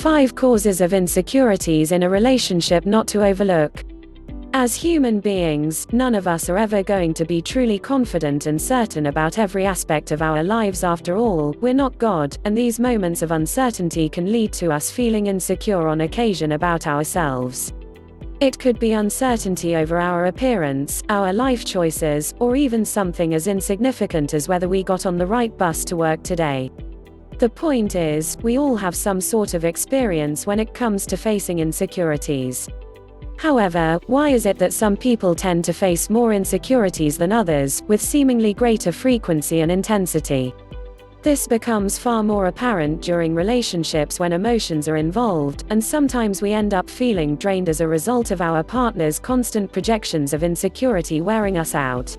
5 causes of insecurities in a relationship not to overlook. As human beings, none of us are ever going to be truly confident and certain about every aspect of our lives. After all, we're not God, and these moments of uncertainty can lead to us feeling insecure on occasion about ourselves. It could be uncertainty over our appearance, our life choices, or even something as insignificant as whether we got on the right bus to work today. The point is, we all have some sort of experience when it comes to facing insecurities. However, why is it that some people tend to face more insecurities than others, with seemingly greater frequency and intensity? This becomes far more apparent during relationships when emotions are involved, and sometimes we end up feeling drained as a result of our partner's constant projections of insecurity wearing us out.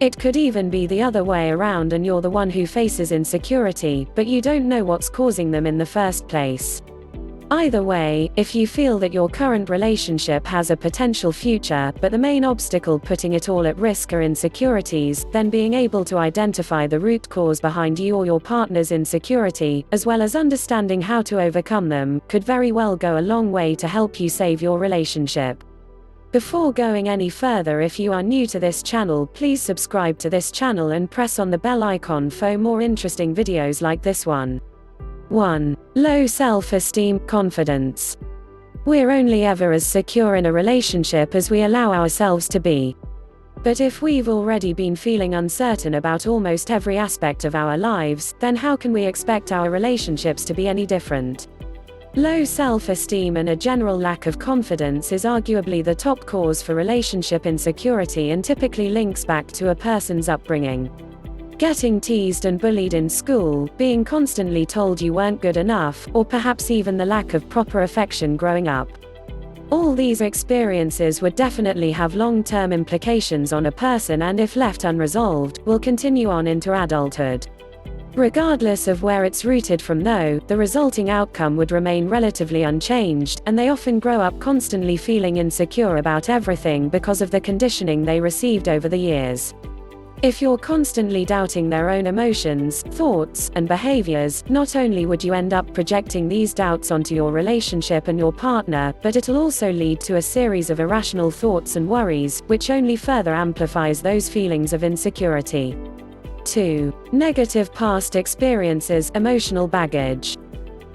It could even be the other way around, and you're the one who faces insecurity, but you don't know what's causing them in the first place. Either way, if you feel that your current relationship has a potential future, but the main obstacle putting it all at risk are insecurities, then being able to identify the root cause behind you or your partner's insecurity, as well as understanding how to overcome them, could very well go a long way to help you save your relationship. Before going any further, if you are new to this channel, please subscribe to this channel and press on the bell icon for more interesting videos like this one. 1. Low self-esteem, confidence. We're only ever as secure in a relationship as we allow ourselves to be. But if we've already been feeling uncertain about almost every aspect of our lives, then how can we expect our relationships to be any different? Low self-esteem and a general lack of confidence is arguably the top cause for relationship insecurity and typically links back to a person's upbringing. Getting teased and bullied in school, being constantly told you weren't good enough, or perhaps even the lack of proper affection growing up. All these experiences would definitely have long-term implications on a person, and if left unresolved, will continue on into adulthood. Regardless of where it's rooted from though, the resulting outcome would remain relatively unchanged, and they often grow up constantly feeling insecure about everything because of the conditioning they received over the years. If you're constantly doubting their own emotions, thoughts, and behaviors, not only would you end up projecting these doubts onto your relationship and your partner, but it'll also lead to a series of irrational thoughts and worries, which only further amplifies those feelings of insecurity. 2. Negative past experiences, emotional baggage.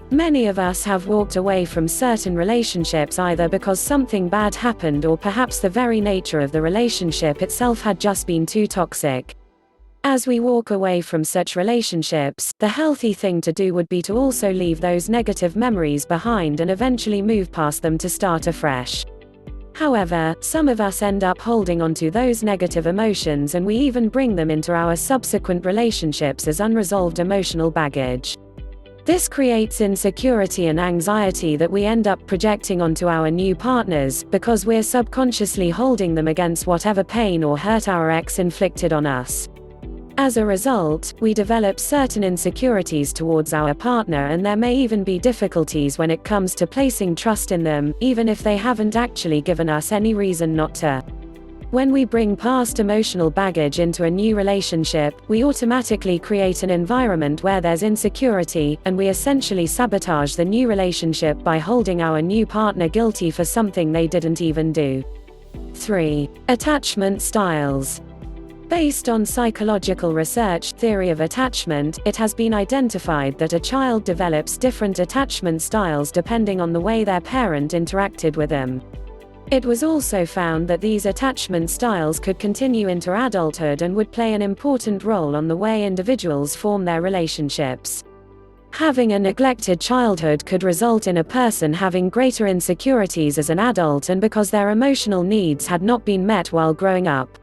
Many of us have walked away from certain relationships either because something bad happened or perhaps the very nature of the relationship itself had just been too toxic. As we walk away from such relationships, the healthy thing to do would be to also leave those negative memories behind and eventually move past them to start afresh. However, some of us end up holding onto those negative emotions, and we even bring them into our subsequent relationships as unresolved emotional baggage. This creates insecurity and anxiety that we end up projecting onto our new partners, because we're subconsciously holding them against whatever pain or hurt our ex inflicted on us. As a result, we develop certain insecurities towards our partner, and there may even be difficulties when it comes to placing trust in them, even if they haven't actually given us any reason not to. When we bring past emotional baggage into a new relationship, we automatically create an environment where there's insecurity, and we essentially sabotage the new relationship by holding our new partner guilty for something they didn't even do. 3. Attachment styles. Based on psychological research, theory of attachment, it has been identified that a child develops different attachment styles depending on the way their parent interacted with them. It was also found that these attachment styles could continue into adulthood and would play an important role on the way individuals form their relationships. Having a neglected childhood could result in a person having greater insecurities as an adult, and because their emotional needs had not been met while growing up.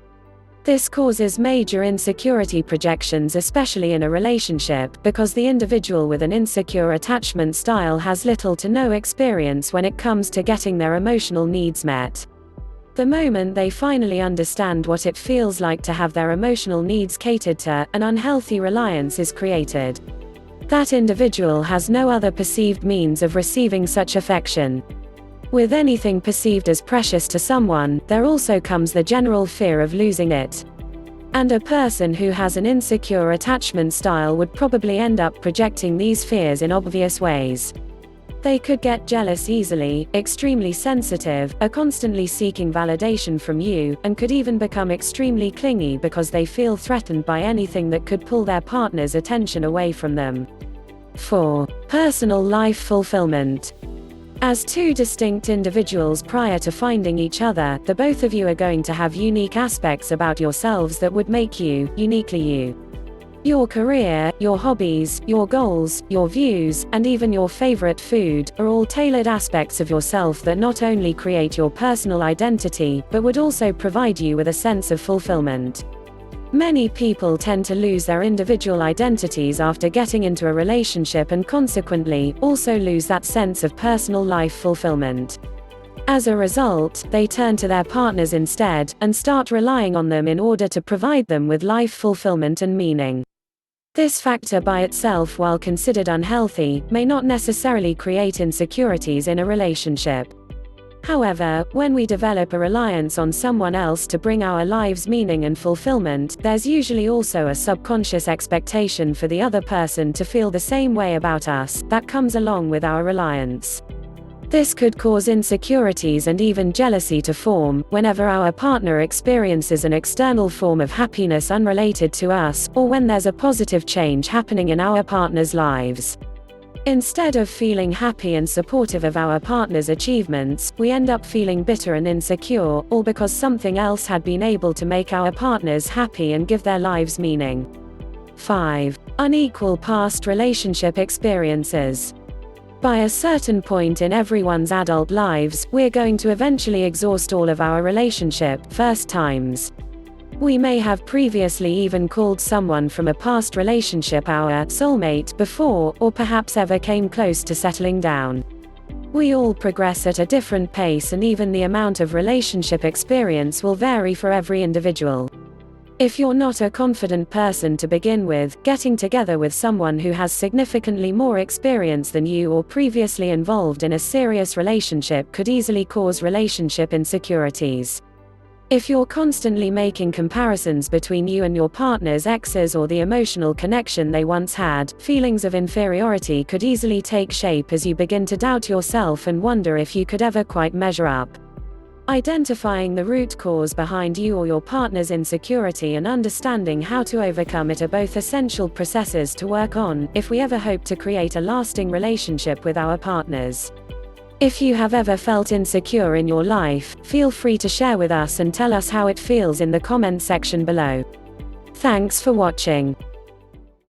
This causes major insecurity projections, especially in a relationship, because the individual with an insecure attachment style has little to no experience when it comes to getting their emotional needs met. The moment they finally understand what it feels like to have their emotional needs catered to, an unhealthy reliance is created. That individual has no other perceived means of receiving such affection. With anything perceived as precious to someone, there also comes the general fear of losing it. And a person who has an insecure attachment style would probably end up projecting these fears in obvious ways. They could get jealous easily, extremely sensitive, are constantly seeking validation from you, and could even become extremely clingy because they feel threatened by anything that could pull their partner's attention away from them. 4. Personal life fulfillment. As two distinct individuals prior to finding each other, the both of you are going to have unique aspects about yourselves that would make you uniquely you. Your career, your hobbies, your goals, your views, and even your favorite food, are all tailored aspects of yourself that not only create your personal identity, but would also provide you with a sense of fulfillment. Many people tend to lose their individual identities after getting into a relationship and consequently, also lose that sense of personal life fulfillment. As a result, they turn to their partners instead, and start relying on them in order to provide them with life fulfillment and meaning. This factor by itself, while considered unhealthy, may not necessarily create insecurities in a relationship. However, when we develop a reliance on someone else to bring our lives meaning and fulfillment, there's usually also a subconscious expectation for the other person to feel the same way about us, that comes along with our reliance. This could cause insecurities and even jealousy to form, whenever our partner experiences an external form of happiness unrelated to us, or when there's a positive change happening in our partner's lives. Instead of feeling happy and supportive of our partner's achievements, we end up feeling bitter and insecure, all because something else had been able to make our partners happy and give their lives meaning. 5. Unequal past relationship experiences. By a certain point in everyone's adult lives, we're going to eventually exhaust all of our relationship first times. We may have previously even called someone from a past relationship our soulmate before, or perhaps ever came close to settling down. We all progress at a different pace, and even the amount of relationship experience will vary for every individual. If you're not a confident person to begin with, getting together with someone who has significantly more experience than you or previously involved in a serious relationship could easily cause relationship insecurities. If you're constantly making comparisons between you and your partner's exes or the emotional connection they once had, feelings of inferiority could easily take shape as you begin to doubt yourself and wonder if you could ever quite measure up. Identifying the root cause behind you or your partner's insecurity and understanding how to overcome it are both essential processes to work on, if we ever hope to create a lasting relationship with our partners. If you have ever felt insecure in your life, feel free to share with us and tell us how it feels in the comment section below. Thanks for watching.